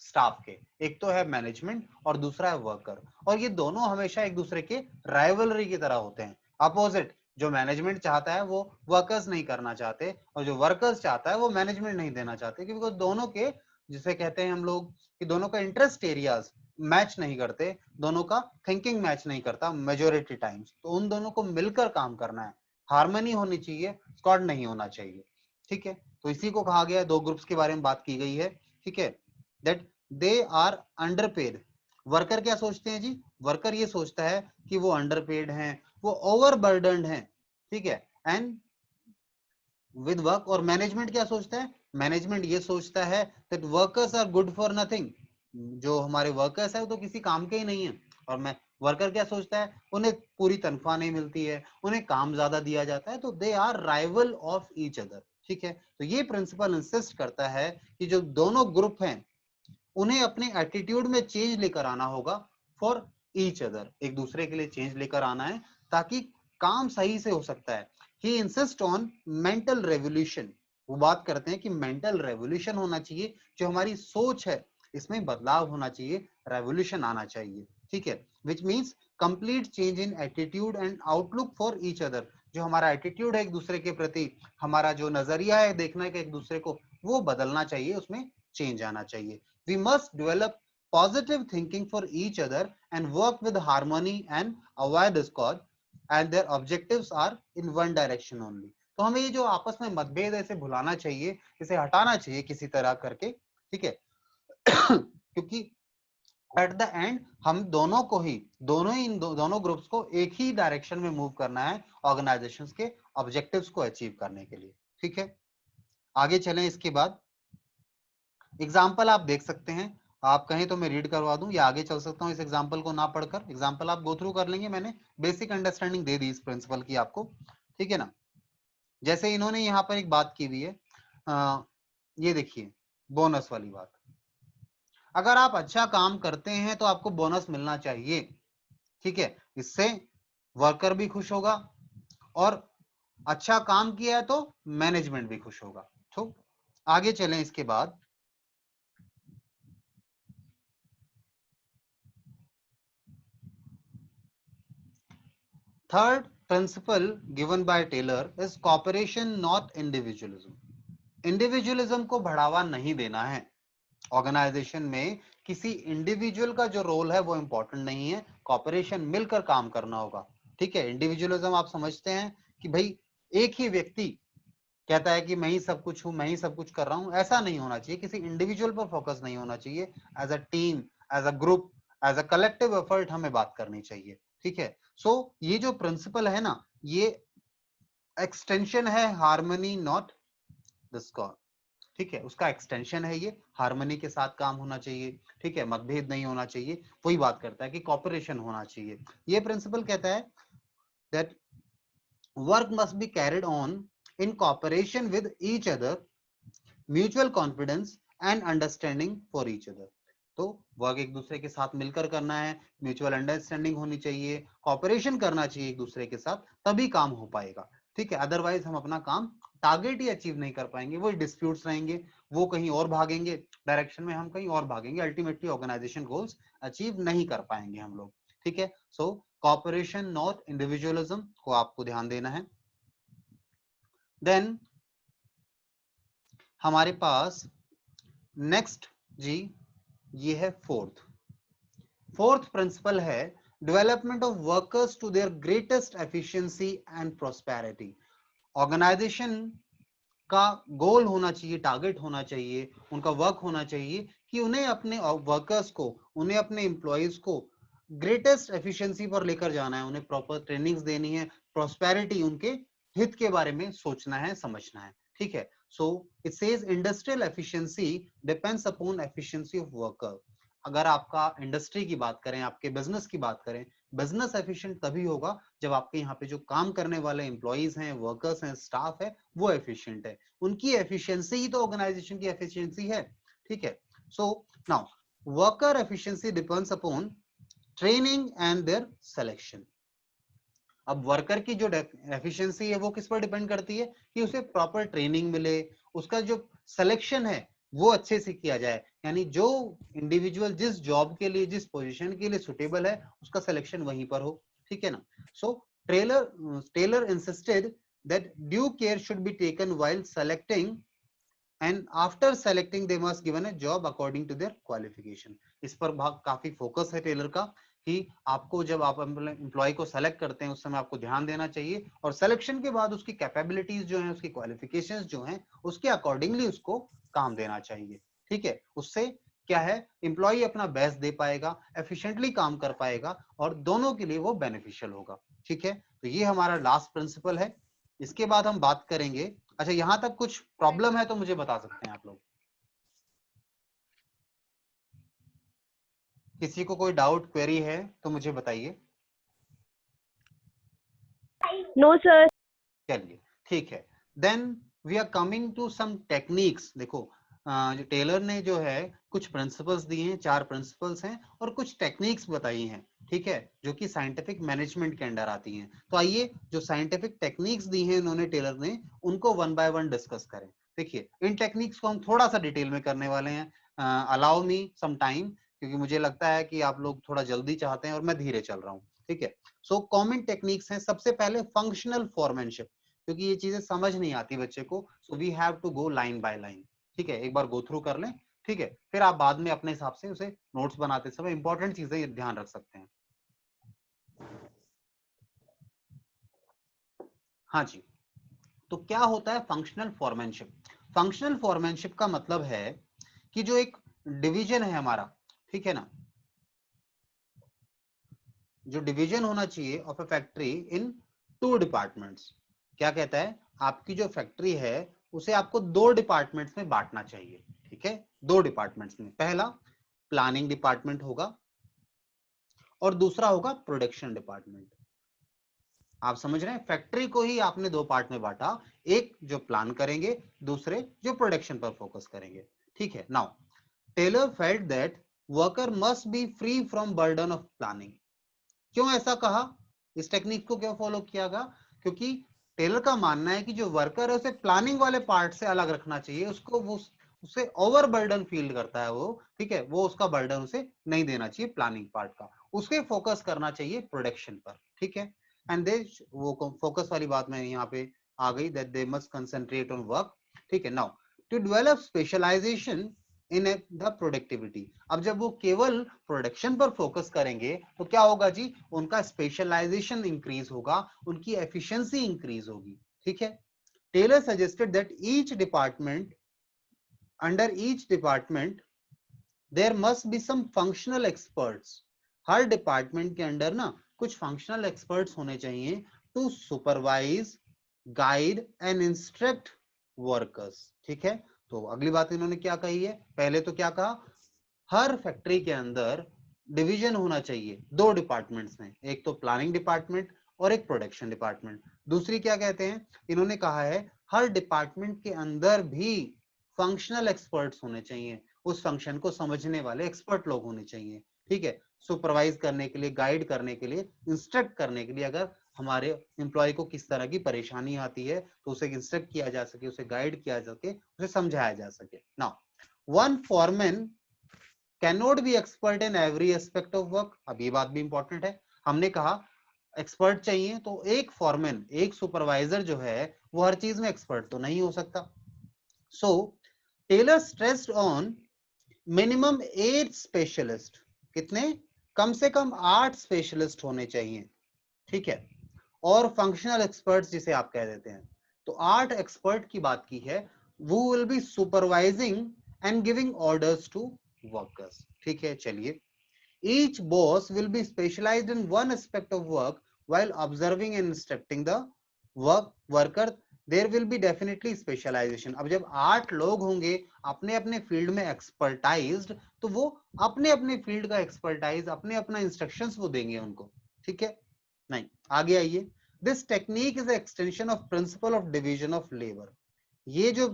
स्टाफ के, एक तो है मैनेजमेंट और दूसरा है वर्कर, और ये दोनों हमेशा एक दूसरे के राइवलरी की तरह होते हैं, अपोजिट। जो मैनेजमेंट चाहता है वो वर्कर्स नहीं करना चाहते, और जो वर्कर्स चाहता है वो मैनेजमेंट नहीं देना चाहते, क्योंकि दोनों के, जिसे कहते हैं हम लोग कि दोनों का इंटरेस्ट एरियाज मैच नहीं करते, दोनों का थिंकिंग मैच नहीं करता मेजोरिटी टाइम्स, तो उन दोनों को मिलकर काम करना है, हार्मनी होनी चाहिए, स्क्वाड नहीं होना चाहिए, ठीक है। तो इसी को कहा गया है, 2 ग्रुप्स के बारे में बात की गई है, ठीक है, that they are underpaid. Worker क्या सोचते हैं जी, वर्कर ये सोचता है कि वो अंडरपेड हैं, वो ओवरबर्डन्ड हैं, ठीक है, एंड विद वर्क। और मैनेजमेंट क्या सोचता है, मैनेजमेंट ये सोचता है that workers are good for nothing, जो हमारे वर्कर्स है वो तो किसी काम के ही नहीं है। और मैं वर्कर क्या सोचता है, उन्हें पूरी तनख्वाह नहीं मिलती है, उन्हें काम ज्यादा दिया जाता है, तो they are rival of each other, ठीक है। तो ये प्रिंसिपल इंसिस्ट करता है कि जो दोनों ग्रुप हैं उन्हें अपने एटीट्यूड में चेंज लेकर आना होगा, फॉर ईच अदर, एक दूसरे के लिए चेंज लेकर आना है, ताकि काम सही से हो सकता है। ही इंसिस्ट ऑन मेंटल रेवोल्यूशन, वो बात करते हैं कि मेंटल रेवोल्यूशन होना चाहिए, जो हमारी सोच है इसमें बदलाव होना चाहिए, रेवोल्यूशन आना चाहिए, ठीक है, which means complete change in attitude and outlook for each other. जो हमारा एटीट्यूड है एक दूसरे के प्रति, हमारा जो नजरिया है देखने का एक दूसरे को, वो बदलना चाहिए, उसमें चेंज आना चाहिए। We must develop positive thinking for each other and work with harmony and avoid discord, and their objectives are in one direction only. तो हमें ये जो आपस में मतभेद है इसे भुलाना चाहिए, इसे हटाना चाहिए किसी तरह करके, ठीक है। क्योंकि एट द एंड हम दोनों को ही, दोनों ग्रुप्स को एक ही डायरेक्शन में मूव करना है ऑर्गेनाइजेशंस के ऑब्जेक्टिव्स को अचीव करने के लिए, ठीक है। आगे चलें, इसके बाद एग्जाम्पल आप देख सकते हैं, आप कहें तो मैं रीड करवा दूं या आगे चल सकता हूं इस एग्जाम्पल को ना पढ़कर, एग्जाम्पल आप गो थ्रू कर लेंगे, मैंने बेसिक अंडरस्टैंडिंग दे दी इस प्रिंसिपल की आपको, ठीक है ना। जैसे इन्होंने यहाँ पर एक बात की हुई है, ये देखिए बोनस वाली बात। अगर आप अच्छा काम करते हैं तो आपको बोनस मिलना चाहिए, ठीक है, इससे वर्कर भी खुश होगा और अच्छा काम किया है तो मैनेजमेंट भी खुश होगा। तो आगे चलें इसके बाद। Third principle given by Taylor is cooperation not individualism. Individualism को बढ़ावा नहीं देना है। ऑर्गेनाइजेशन में किसी इंडिविजुअल का जो रोल है वो इंपॉर्टेंट नहीं है, कॉपरेशन मिलकर काम करना होगा, ठीक है। इंडिविजुअलिज्म आप समझते हैं कि भाई एक ही व्यक्ति कहता है कि मैं ही सब कुछ हूं, मैं ही सब कुछ कर रहा हूं, ऐसा नहीं होना चाहिए। किसी इंडिविजुअल पर फोकस नहीं होना चाहिए। As a team, as a group, as a collective effort हमें बात करनी चाहिए, ठीक है। सो ये जो प्रिंसिपल है ना, ये एक्सटेंशन है हार्मनी नॉट डिस्कॉर्ड, ठीक है, उसका एक्सटेंशन है ये। हार्मनी के साथ काम होना चाहिए, ठीक है, मतभेद नहीं होना चाहिए। वही बात करता है कि कॉपरेशन होना चाहिए। ये प्रिंसिपल कहता है that work must be carried on in cooperation with each other, mutual confidence and understanding for each other। तो वर्क एक दूसरे के साथ मिलकर करना है, म्यूचुअल अंडरस्टैंडिंग होनी चाहिए, कॉपरेशन करना चाहिए एक दूसरे के साथ, तभी काम हो पाएगा, ठीक है। अदरवाइज हम अपना काम टारगेट ही अचीव नहीं कर पाएंगे, वो डिस्प्यूट्स रहेंगे, वो कहीं और भागेंगे डायरेक्शन में, हम कहीं और भागेंगे, अल्टीमेटली ऑर्गेनाइजेशन गोल्स अचीव नहीं कर पाएंगे हम लोग, ठीक है। सो कॉपरेशन नॉट इंडिविजुअलिज्म को आपको ध्यान देना है। देन हमारे पास नेक्स्ट जी ये है फोर्थ प्रिंसिपल है development of workers to their greatest efficiency and prosperity. Organisation का गोल होना चाहिए, टारगेट होना चाहिए, उनका वर्क होना चाहिए कि उन्हें अपने वर्कर्स को, उन्हें अपने एम्प्लॉयज को ग्रेटेस्ट एफिशिएंसी पर लेकर जाना है, उन्हें प्रॉपर ट्रेनिंग्स देनी है, प्रोस्पेरिटी, उनके हित के बारे में सोचना है, समझना है, ठीक है। So it says industrial efficiency depends upon efficiency of worker. अगर आपका इंडस्ट्री की बात करें, आपके बिजनेस की बात करें, बिजनेस एफिशिएंट तभी होगा जब आपके यहाँ पे जो काम करने वाले एम्प्लॉयज हैं, वर्कर्स हैं, स्टाफ है, वो एफिशिएंट है। उनकी एफिशिएंसी ही तो ऑर्गेनाइजेशन की एफिशिएंसी है, ठीक है। So now worker efficiency depends upon training and their selection. अब वर्कर की जो एफिशिएंसी है वो किस पर डिपेंड करती है कि उसे प्रॉपर ट्रेनिंग मिले, उसका जो सिलेक्शन है वो अच्छे से किया जाए, यानी जो इंडिविजुअल जिस जॉब के लिए, जिस पोजीशन के लिए सुटेबल है, उसका सिलेक्शन वहीं पर हो, ठीक है ना। So Taylor insisted that due care should be taken while selecting and after selecting they must given a job according to their qualification. इस पर काफी फोकस है टेलर का कि आपको जब आप एम्प्लॉय को सेलेक्ट करते हैं उस समय आपको ध्यान देना चाहिए, और सिलेक्शन के बाद उसकी कैपेबिलिटीज जो हैं, उसकी क्वालिफिकेशंस जो हैं, उसके अकॉर्डिंगली उसको काम देना चाहिए, ठीक है। उससे क्या है, एम्प्लॉय अपना बेस्ट दे पाएगा, एफिशिएंटली काम कर पाएगा और दोनों के लिए वो बेनिफिशियल होगा, ठीक है। तो ये हमारा लास्ट प्रिंसिपल है। इसके बाद हम बात करेंगे, अच्छा यहां तक कुछ प्रॉब्लम है तो मुझे बता सकते हैं आप लोग, किसी को कोई डाउट क्वेरी है तो मुझे बताइए। No sir. चलिए ठीक है। Then we are coming to some techniques. देखो जो टेलर ने जो है कुछ प्रिंसिपल्स दिए हैं, 4 प्रिंसिपल्स हैं और कुछ टेक्निक्स बताई हैं, ठीक है, जो कि साइंटिफिक मैनेजमेंट के अंडर आती हैं। तो आइए जो साइंटिफिक टेक्निक्स दी हैं उन्होंने टेलर ने, उनको वन बाय वन डिस्कस करें। देखिए इन टेक्निक्स को हम थोड़ा सा डिटेल में करने वाले हैं, अलाउ मी सम टाइम, क्योंकि मुझे लगता है कि आप लोग थोड़ा जल्दी चाहते हैं और मैं धीरे चल रहा हूँ, ठीक है। सो कॉमन टेक्निक्स हैं, सबसे पहले फंक्शनल फॉरमैनशिप, क्योंकि ये चीजें समझ नहीं आती बच्चे को, so we have to go line by line, ठीक है। एक बार गो थ्रू कर लें, ठीक है, फिर आप बाद में अपने हिसाब से उसे नोट्स बनाते समय इंपॉर्टेंट चीजें ध्यान रख सकते हैं। हाँ जी, तो क्या होता है फंक्शनल फॉरमैनशिप? फंक्शनल फॉरमैनशिप का मतलब है कि जो एक डिवीजन है हमारा, ठीक है ना, जो डिवीजन होना चाहिए of a factory in 2 departments. क्या कहता है, आपकी जो फैक्ट्री है उसे आपको 2 डिपार्टमेंट्स में बांटना चाहिए, ठीक है, 2 डिपार्टमेंट्स में। पहला प्लानिंग डिपार्टमेंट होगा और दूसरा होगा प्रोडक्शन डिपार्टमेंट। आप समझ रहे हैं, फैक्ट्री को ही आपने दो पार्ट में बांटा, एक जो प्लान करेंगे, दूसरे जो प्रोडक्शन पर फोकस करेंगे। ठीक है, now Taylor felt that worker must be free from burden of planning. क्यों ऐसा कहा, इस टेक्निक को क्यों फॉलो किया गया? क्योंकि टेलर का मानना है कि जो वर्कर है उसे प्लानिंग वाले पार्ट से अलग रखना चाहिए, उसको वो उसे ओवर बर्डन फील करता है वो, ठीक है, वो उसका बर्डन उसे नहीं देना चाहिए प्लानिंग पार्ट का, उसके फोकस करना चाहिए प्रोडक्शन पर। ठीक है, एंड दे वो फोकस वाली बात मैं यहाँ पे आ गई, that they must concentrate on work. ठीक है, now to develop specialisation in the productivity. अब जब वो केवल प्रोडक्शन पर फोकस करेंगे तो क्या होगा जी, उनका स्पेशलाइजेशन इंक्रीज होगा, उनकी एफिशिएंसी इंक्रीज होगी। ठीक है, Taylor suggested that each department, under each department there must be some functional experts. हर डिपार्टमेंट के अंदर ना कुछ फंक्शनल एक्सपर्ट्स होने चाहिए to supervise, guide and instruct workers. ठीक है, तो अगली बात इन्होंने क्या कही है, पहले तो क्या कहा, हर फैक्ट्री के अंदर डिवीजन होना चाहिए दो डिपार्टमेंट्स में, एक तो प्लानिंग डिपार्टमेंट और एक प्रोडक्शन डिपार्टमेंट। दूसरी क्या कहते हैं, इन्होंने कहा है हर डिपार्टमेंट के अंदर भी फंक्शनल एक्सपर्ट्स होने चाहिए, उस फंक्शन को समझने वाले एक्सपर्ट लोग होने चाहिए। ठीक है, सुपरवाइज करने के लिए, गाइड करने के लिए, इंस्ट्रक्ट करने के लिए, अगर हमारे एम्प्लॉय को किस तरह की परेशानी आती है तो उसे इंस्ट्रक्ट किया जा सके, उसे गाइड किया जा सके, उसे समझाया जा सके। Now one foreman cannot be expert in every aspect of work। अब ये बात भी इंपॉर्टेंट है, हमने कहा एक्सपर्ट चाहिए, तो एक फॉरमैन, एक सुपरवाइजर जो है वो हर चीज में एक्सपर्ट तो नहीं हो सकता। So Taylor stressed on minimum 8 specialist, कितने, कम से कम 8 स्पेशलिस्ट होने चाहिए। ठीक है, और फंक्शनल एक्सपर्ट्स जिसे आप कह देते हैं, तो 8 एक्सपर्ट की बात की है, वो will be supervising and giving orders to workers. ठीक है, चलिए, each boss will be specialized in one aspect of work while observing and instructing the worker। there will be definitely specialization। अब जब 8 लोग होंगे अपने अपने फील्ड में एक्सपर्टाइज्ड, तो वो अपने अपने फील्ड का एक्सपर्टाइज, अपने अपना इंस्ट्रक्शंस वो देंगे उनको। ठीक है, नहीं, आगे आइए, this technique is extension of principle of division of labour. ये जो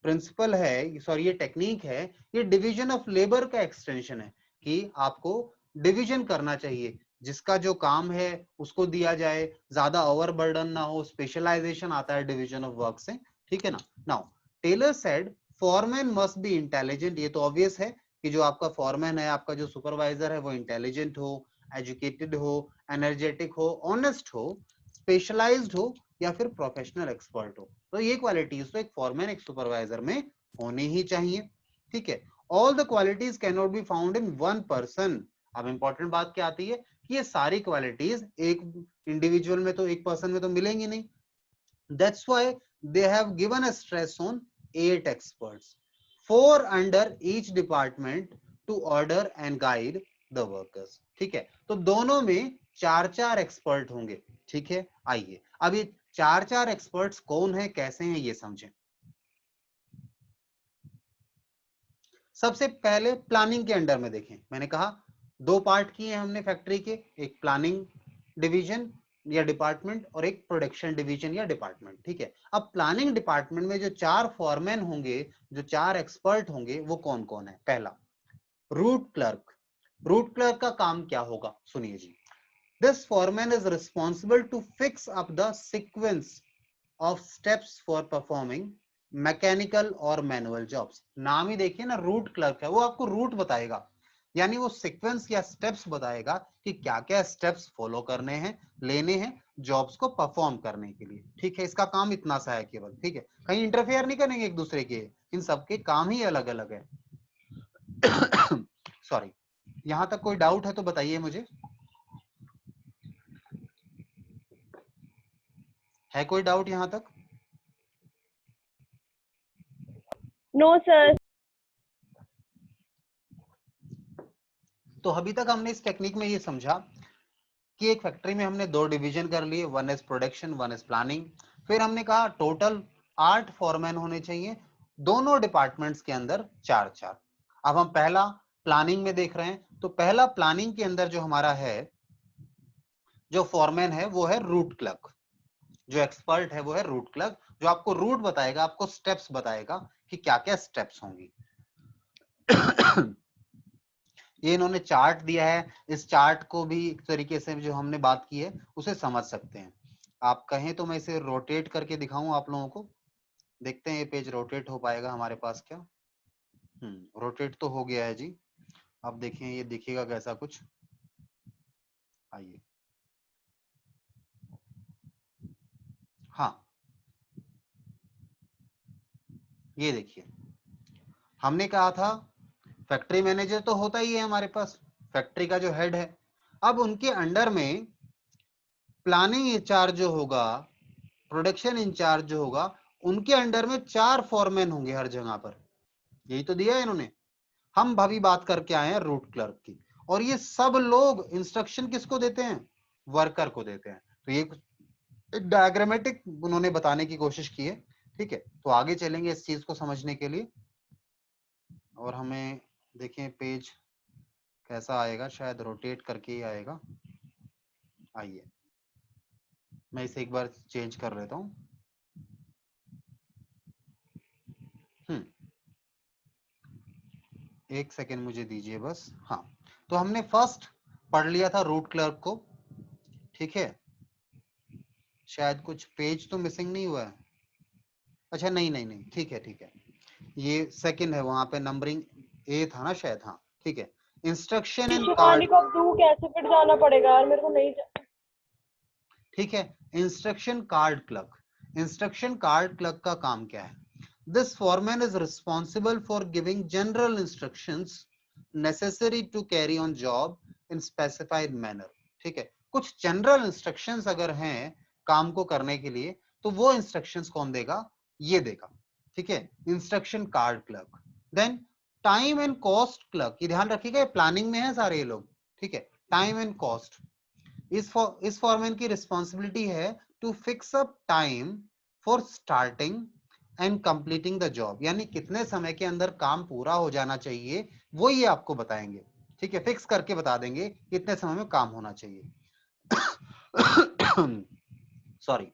प्रिंसिपल है, सॉरी ये टेक्निक है, ये डिवीजन ऑफ लेबर का एक्सटेंशन है, कि आपको डिवीजन करना चाहिए, जिसका जो काम है उसको दिया जाए, ज्यादा ओवरबर्डन ना हो, स्पेशलाइजेशन आता है डिवीजन ऑफ वर्क से। ठीक है ना। Now Taylor said foreman must be intelligent. ये तो ऑब्वियस है कि जो आपका फॉरमैन है, आपका जो सुपरवाइजर है, वो इंटेलिजेंट हो, एजुकेटेड हो, एनर्जेटिक हो, ऑनेस्ट हो, स्पेशलाइज्ड हो, या फिर प्रोफेशनल एक्सपर्ट हो। तो ये क्वालिटीज तो एक फॉरमैन, एक सुपरवाइजर में होनी ही चाहिए। ठीक है, all the qualities can not be found in one person. अब इंपॉर्टेंट बात क्या आती है कि ये सारी क्वालिटीज एक इंडिविजुअल में तो, एक पर्सन में तो मिलेंगी नहीं। That's why they have given a stress on 8 experts, 4 under each department to order and guide the workers. ठीक है, तो दोनों में 4-4 एक्सपर्ट होंगे। ठीक है, आइए अब ये 4-4 एक्सपर्ट्स कौन है, कैसे हैं, ये समझें। सबसे पहले प्लानिंग के अंडर में देखें, मैंने कहा दो पार्ट किए हमने फैक्ट्री के, एक प्लानिंग डिवीजन या डिपार्टमेंट और एक प्रोडक्शन डिवीजन या डिपार्टमेंट। ठीक है, अब प्लानिंग डिपार्टमेंट में जो 4 फॉरमैन होंगे, जो 4 एक्सपर्ट होंगे, वो कौन कौन है। पहला, रूट क्लर्क। रूट क्लर्क का काम क्या होगा, सुनिए जी। This foreman is responsible to fix up the sequence of steps for performing mechanical और मैनुअल जॉब्स। नाम ही देखिए ना, रूट क्लर्क है, वो आपको रूट बताएगा, यानी वो सीक्वेंस या स्टेप्स बताएगा कि क्या क्या स्टेप्स फॉलो करने हैं, लेने हैं जॉब्स को परफॉर्म करने के लिए। ठीक है, इसका काम इतना सा है केवल। ठीक है, कहीं इंटरफेयर नहीं करेंगे एक दूसरे के, इन सबके काम ही अलग अलग है। सॉरी, यहां तक कोई डाउट है तो बताइए मुझे, है कोई डाउट यहां तक? No, sir. तो अभी तक हमने इस टेक्निक में ये समझा कि एक फैक्ट्री में हमने दो डिवीजन कर लिए, one is production, one is planning. फिर हमने कहा टोटल 8 फॉरमैन होने चाहिए, दोनों डिपार्टमेंट्स के अंदर 4-4। अब हम पहला प्लानिंग में देख रहे हैं, तो पहला प्लानिंग के अंदर जो हमारा है, जो फॉरमैन है वो है रूट क्लर्क, जो एक्सपर्ट है वो है रूट क्लर्क, जो आपको रूट बताएगा, आपको स्टेप्स बताएगा कि क्या क्या स्टेप्स होंगी। ये इन्होंने चार्ट दिया है, इस चार्ट को भी एक तरीके से जो हमने बात की है उसे समझ सकते हैं। आप कहें तो मैं इसे रोटेट करके दिखाऊं आप लोगों को, देखते हैं ये पेज रोटेट हो पाएगा हमारे पास क्या। रोटेट तो हो गया है जी। अब देखें ये दिखेगा कैसा कुछ, आइए। हाँ, ये देखिए, हमने कहा था फैक्ट्री मैनेजर तो होता ही है हमारे पास, फैक्ट्री का जो हेड है। अब उनके अंडर में प्लानिंग इंचार्ज जो होगा, प्रोडक्शन इंचार्ज जो होगा, उनके अंडर में 4 फॉरमैन होंगे हर जगह पर। यही तो दिया है इन्होंने। हम भाभी बात करके आए हैं रूट क्लर्क की, और ये सब लोग इंस्ट्रक्शन किसको देते हैं? वर्कर को देते हैं। तो ये डायग्रामेटिक उन्होंने बताने की कोशिश की है। ठीक है, तो आगे चलेंगे इस चीज को समझने के लिए। और हमें देखें पेज कैसा आएगा, शायद रोटेट करके ही आएगा। आइए मैं इसे एक बार चेंज कर लेता हूँ। एक सेकेंड मुझे दीजिए बस। हाँ, तो हमने फर्स्ट पढ़ लिया था रूट क्लर्क को। ठीक है, शायद कुछ पेज तो मिसिंग नहीं हुआ है। अच्छा नहीं नहीं नहीं, ठीक है ठीक है, ये सेकंड है, वहां पे नंबरिंग ए था ना शायद। हाँ ठीक है, इंस्ट्रक्शन एंड शिवानी कार्ड। को अब दूर कैसे फिर जाना पड़ेगा यार, मेरे को नहीं ठीक है, instruction card clerk. Instruction card clerk का काम क्या है? This foreman is responsible for giving general instructions necessary to carry on job in specified manner. ठीक है, कुछ जनरल इंस्ट्रक्शंस अगर हैं काम को करने के लिए, तो वो इंस्ट्रक्शंस कौन देगा? ये देगा। ठीक है, instruction card clerk. Then time and cost clerk, ये ध्यान रखिएगा, प्लानिंग में है सारे ये लोग। ठीक है, टाइम एंड कॉस्ट, इस फॉरमैन की रिस्पॉन्सिबिलिटी है to fix up time for starting and completing the job, यानी कितने समय के अंदर काम पूरा हो जाना चाहिए वो ये आपको बताएंगे। ठीक है, फिक्स करके बता देंगे कितने समय में काम होना चाहिए। सॉरी।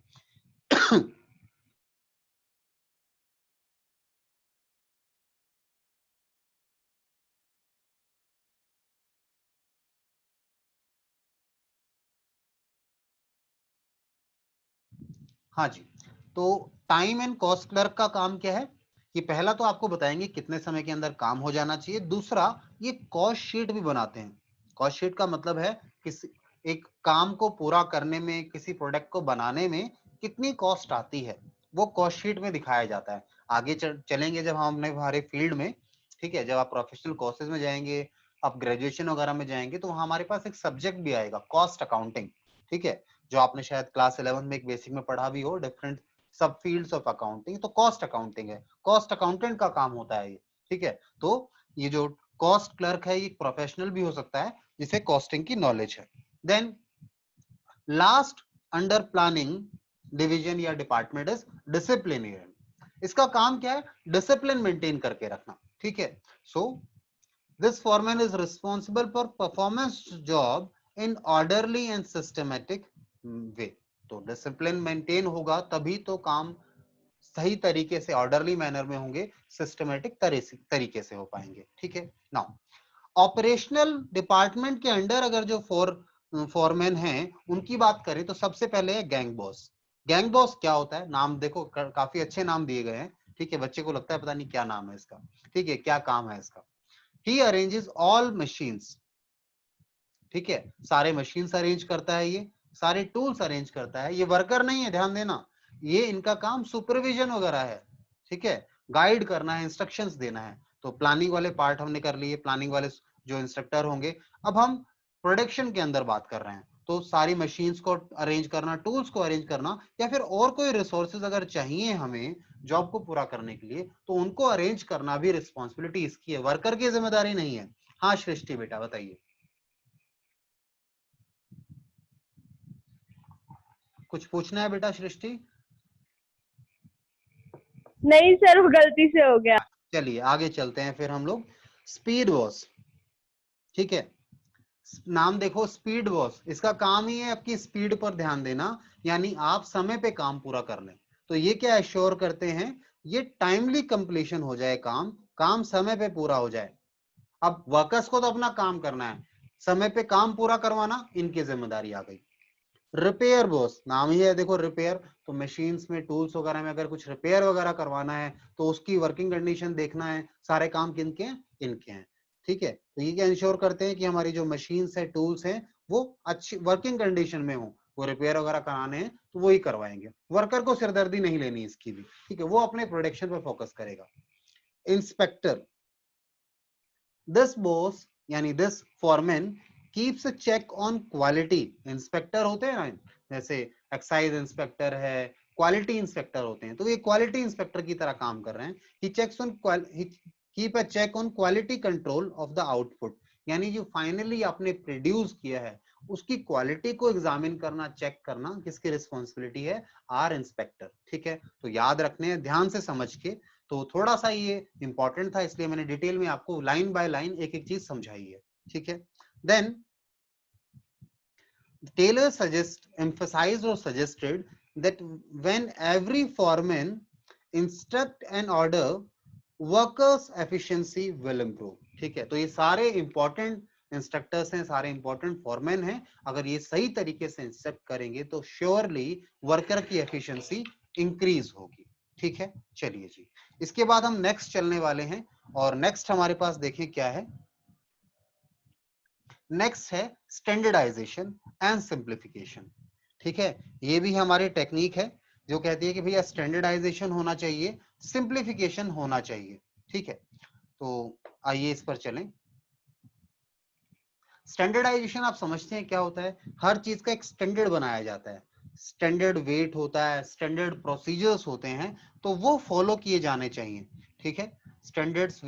हाँ जी, तो टाइम एंड कॉस्ट क्लर्क का काम क्या है? ये पहला तो आपको बताएंगे कितने समय के अंदर काम हो जाना चाहिए। दूसरा, ये कॉस्ट शीट भी बनाते हैं। कॉस्ट शीट का मतलब है किसी एक काम को पूरा करने में, किसी प्रोडक्ट को बनाने में कितनी कॉस्ट आती है, वो कॉस्ट शीट में दिखाया जाता है। आगे चलेंगे जब हम अपने हमारे फील्ड में, ठीक है, जब आप प्रोफेशनल कोर्सेज में जाएंगे, आप ग्रेजुएशन वगैरह में जाएंगे, तो वहां हमारे पास एक सब्जेक्ट भी आएगा, कॉस्ट अकाउंटिंग। ठीक है, जो आपने शायद क्लास 11 में एक बेसिक में पढ़ा भी हो, डिफरेंट सब फील्ड्स ऑफ अकाउंटिंग। तो कॉस्ट अकाउंटिंग है, कॉस्ट अकाउंटेंट का काम होता है ये। ठीक है, तो ये जो कॉस्ट क्लर्क है ये प्रोफेशनल भी हो सकता है जिसे कॉस्टिंग की नॉलेज है। Then last under planning division या डिपार्टमेंट इज डिसिप्लिनरी। इसका काम क्या है? डिसिप्लिन मेंटेन करके रखना। ठीक है, so this foreman is responsible for performance job in orderly and systematic way. तो डिसिप्लिन मेंटेन होगा तभी तो काम सही तरीके से, ऑर्डरली मैनर में होंगे, सिस्टमेटिक तरीके से हो पाएंगे। ठीक है, नाउ ऑपरेशनल डिपार्टमेंट के अंडर अगर जो फॉरमैन हैं उनकी बात करें तो सबसे पहले है गैंग बॉस। गैंग बॉस क्या होता है? नाम देखो, काफी अच्छे नाम दिए गए हैं। ठीक है, बच्चे को लगता है पता नहीं क्या नाम है इसका। ठीक है, क्या काम है इसका? ही अरेंजेस ऑल मशीन्स। ठीक है, सारे मशीन्स अरेंज करता है, ये सारे टूल्स अरेंज करता है। ये वर्कर नहीं है, ध्यान देना, ये इनका काम सुपरविजन वगैरह है। ठीक है, गाइड करना है, इंस्ट्रक्शंस देना है। तो प्लानिंग वाले पार्ट हमने कर लिए, प्लानिंग वाले जो इंस्ट्रक्टर होंगे। अब हम प्रोडक्शन के अंदर बात कर रहे हैं, तो सारी मशीन्स को अरेंज करना, टूल्स को अरेंज करना, या फिर और कोई रिसोर्सेज अगर चाहिए हमें जॉब को पूरा करने के लिए, तो उनको अरेंज करना भी रिस्पॉन्सिबिलिटी इसकी है, वर्कर की जिम्मेदारी नहीं है। हाँ सृष्टि बेटा बताइए, कुछ पूछना है बेटा सृष्टि? नहीं सर, वो गलती से हो गया। चलिए आगे चलते हैं फिर हम लोग। Speed wash. ठीक है, नाम देखो स्पीड बॉस, इसका काम ही है आपकी स्पीड पर ध्यान देना, यानी आप समय पे काम पूरा कर लें। तो ये क्या एश्योर करते हैं, ये टाइमली कंप्लीशन हो जाए, काम समय पे पूरा हो जाए। अब वर्कर्स को तो अपना काम करना है, समय पे काम पूरा करवाना इनकी जिम्मेदारी आ गई। रिपेयर बॉस, नाम ही है देखो रिपेयर, तो मशीन्स में टूल्स वगैरह में अगर कुछ रिपेयर वगैरह करवाना है तो उसकी वर्किंग कंडीशन देखना है, सारे काम किनके हैं, इनके हैं। ठीक है, तो ये क्या इंश्योर करते हैं कि हमारी जो मशीन्स है, टूल्स हैं, वो अच्छी वर्किंग कंडीशन में हो। वो रिपेयर वगैरह कराने हैं तो वो ही करवाएंगे, वर्कर को सिरदर्दी नहीं लेनी इसकी भी। ठीक है, वो अपने प्रोडक्शन पर फोकस करेगा। इंस्पेक्टर, दिस बॉस यानी this foreman keeps a check on quality. Inspector होते हैं ना, जैसे एक्साइज इंस्पेक्टर है, क्वालिटी इंस्पेक्टर होते हैं, तो ये क्वालिटी इंस्पेक्टर की तरह काम कर रहे हैं। He checks on keep a check on quality control of the output, यानी जो फाइनली आपने प्रोड्यूस किया है उसकी क्वालिटी को एग्जामिन करना, चेक करना किसकी रिस्पॉन्सिबिलिटी है, आर इंस्पेक्टर। ठीक है, तो याद रखने हैं ध्यान से समझ के, तो थोड़ा सा ये इंपॉर्टेंट था इसलिए मैंने डिटेल में आपको लाइन बाय लाइन एक एक चीज समझाई है। ठीक है, then Taylor emphasized or suggested that when every foreman instruct an order, workers efficiency will improve. ठीक है, तो ये सारे इंपॉर्टेंट इंस्ट्रक्टर्स हैं, सारे इंपॉर्टेंट फॉरमैन हैं, अगर ये सही तरीके से इंस्ट्रक्ट करेंगे तो श्योरली वर्कर की एफिशिएंसी इंक्रीज होगी। ठीक है, चलिए जी, इसके बाद हम नेक्स्ट चलने वाले हैं, और नेक्स्ट हमारे पास देखें क्या है। नेक्स्ट है स्टैंडर्डाइजेशन एंड सिंप्लीफिकेशन। ठीक है, ये भी हमारी टेक्निक है जो कहती है कि भैया स्टैंडर्डाइजेशन होना चाहिए, सिंप्लीफिकेशन होना चाहिए। ठीक है, तो आइए इस पर चलें। स्टैंडर्डाइजेशन आप समझते हैं क्या होता है, हर चीज का एक स्टैंडर्ड बनाया जाता है, स्टैंडर्ड वेट होता है, स्टैंडर्ड प्रोसीजर्स होते हैं, तो वो फॉलो किए जाने चाहिए। ठीक है, स्टैंडर्ड्स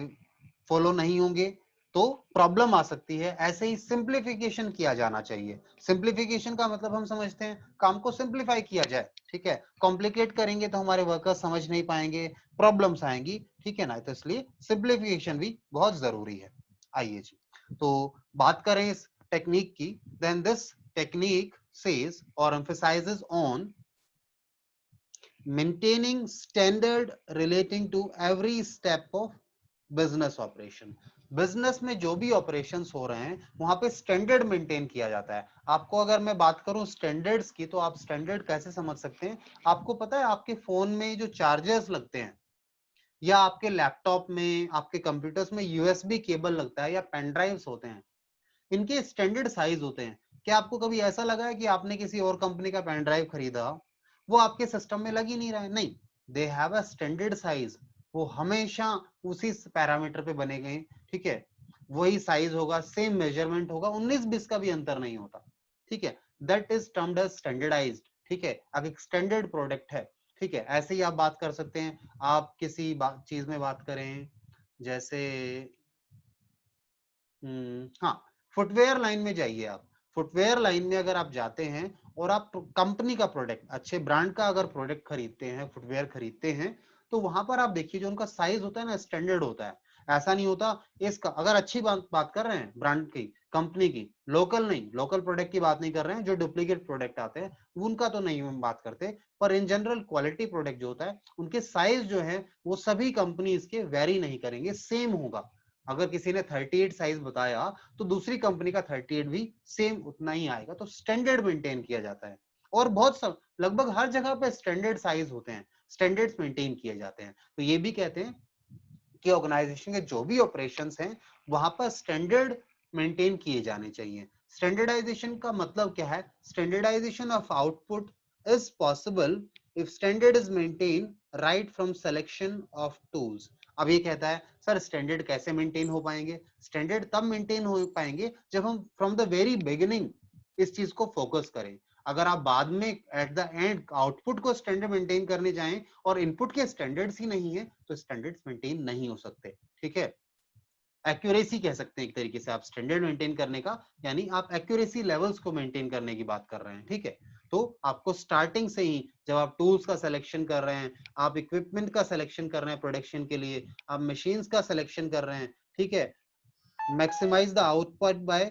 फॉलो नहीं होंगे तो प्रॉब्लम आ सकती है। ऐसे ही सिंप्लीफिकेशन किया जाना चाहिए। सिंप्लीफिकेशन का मतलब हम समझते हैं काम को सिंप्लीफाई किया जाए। ठीक है, कॉम्प्लिकेट करेंगे तो हमारे वर्कर्स समझ नहीं पाएंगे, प्रॉब्लम्स आएंगी। ठीक है ना, तो इसलिए सिंप्लीफिकेशन भी बहुत जरूरी है। आइए जी, तो बात करें इस टेक्निक की, देन दिस टेक्निक सेज और emphasizes on maintaining standard relating to every step of business operation. Business में जो भी ऑपरेशंस हो रहे हैं वहां पे स्टैंडर्ड मेंटेन किया जाता है। आपको अगर मैं बात करूं स्टैंडर्ड्स की, तो आप स्टैंडर्ड कैसे समझ सकते हैं, आपको पता है आपके फोन में जो चार्जर्स लगते हैं, या आपके लैपटॉप में, आपके कंप्यूटर्स में यूएसबी केबल लगता है, या पेन ड्राइव्स होते हैं, इनके स्टैंडर्ड साइज होते हैं। क्या आपको कभी ऐसा लगा है कि आपने किसी और कंपनी का पेन ड्राइव खरीदा, वो आपके सिस्टम में लग ही नहीं रहा है? नहीं, they have a standard size, वो हमेशा उसी पैरामीटर पे बने गए। ठीक है, वही साइज होगा, सेम मेजरमेंट होगा, 19-20 का भी अंतर नहीं होता। ठीक है, that is termed as standardised. ठीक है, अब एक स्टैंडर्ड प्रोडक्ट है। ठीक है, ऐसे ही आप बात कर सकते हैं, आप किसी चीज में बात करें, जैसे हाँ, फुटवेयर लाइन में जाइए आप। फुटवेयर लाइन में अगर आप जाते हैं और आप कंपनी का प्रोडक्ट, अच्छे ब्रांड का अगर प्रोडक्ट खरीदते हैं, फुटवेयर खरीदते हैं, तो वहां पर आप देखिए जो उनका साइज होता है ना, स्टैंडर्ड होता है। ऐसा नहीं होता इसका, अगर अच्छी बात कर रहे हैं ब्रांड की, कंपनी की, लोकल नहीं, लोकल प्रोडक्ट की बात नहीं कर रहे हैं, जो डुप्लीकेट प्रोडक्ट आते हैं उनका तो नहीं हम बात करते, पर इन जनरल क्वालिटी प्रोडक्ट जो होता है उनके साइज जो है वो सभी कंपनी इसके वेरी नहीं करेंगे, सेम होगा। अगर किसी ने 38 साइज बताया तो दूसरी कंपनी का 38 भी सेम उतना ही आएगा। तो स्टैंडर्ड मेंटेन किया जाता है, और बहुत सब लगभग हर जगह पे स्टैंडर्ड साइज होते हैं, स्टैंडर्ड्स मेंटेन किए जाते हैं। तो ये भी कहते हैं कि ऑर्गेनाइजेशन के जो भी ऑपरेशंस हैं वहां पर स्टैंडर्ड मेंटेन किए जाने चाहिए। स्टैंडर्डाइजेशन का मतलब क्या है, standardisation of output is possible if standard is maintain right from selection of tools. अब ये कहता है सर स्टैंडर्ड कैसे मेंटेन हो पाएंगे, स्टैंडर्ड तब मेंटेन हो पाएंगे जब हम फ्रॉम द वेरी बिगिनिंग इस चीज को फोकस करें। अगर आप बाद में एट द एंड आउटपुट को स्टैंडर्ड मेंटेन करने जाएं और इनपुट के स्टैंडर्ड्स ही नहीं है तो स्टैंडर्ड्स मेंटेन नहीं हो सकते। ठीक है, एक्यूरेसी कह सकते हैं एक तरीके से आप स्टैंडर्ड मेंटेन करने का, यानी आप एक्यूरेसी लेवल्स को मेंटेन करने की बात कर रहे हैं। ठीक है, तो आपको स्टार्टिंग से ही जब आप टूल्स का सिलेक्शन कर रहे हैं, आप इक्विपमेंट का सिलेक्शन कर रहे हैं प्रोडक्शन के लिए, आप मशीन्स का सिलेक्शन कर रहे हैं, ठीक है, मैक्सिमाइज द आउटपुट बाय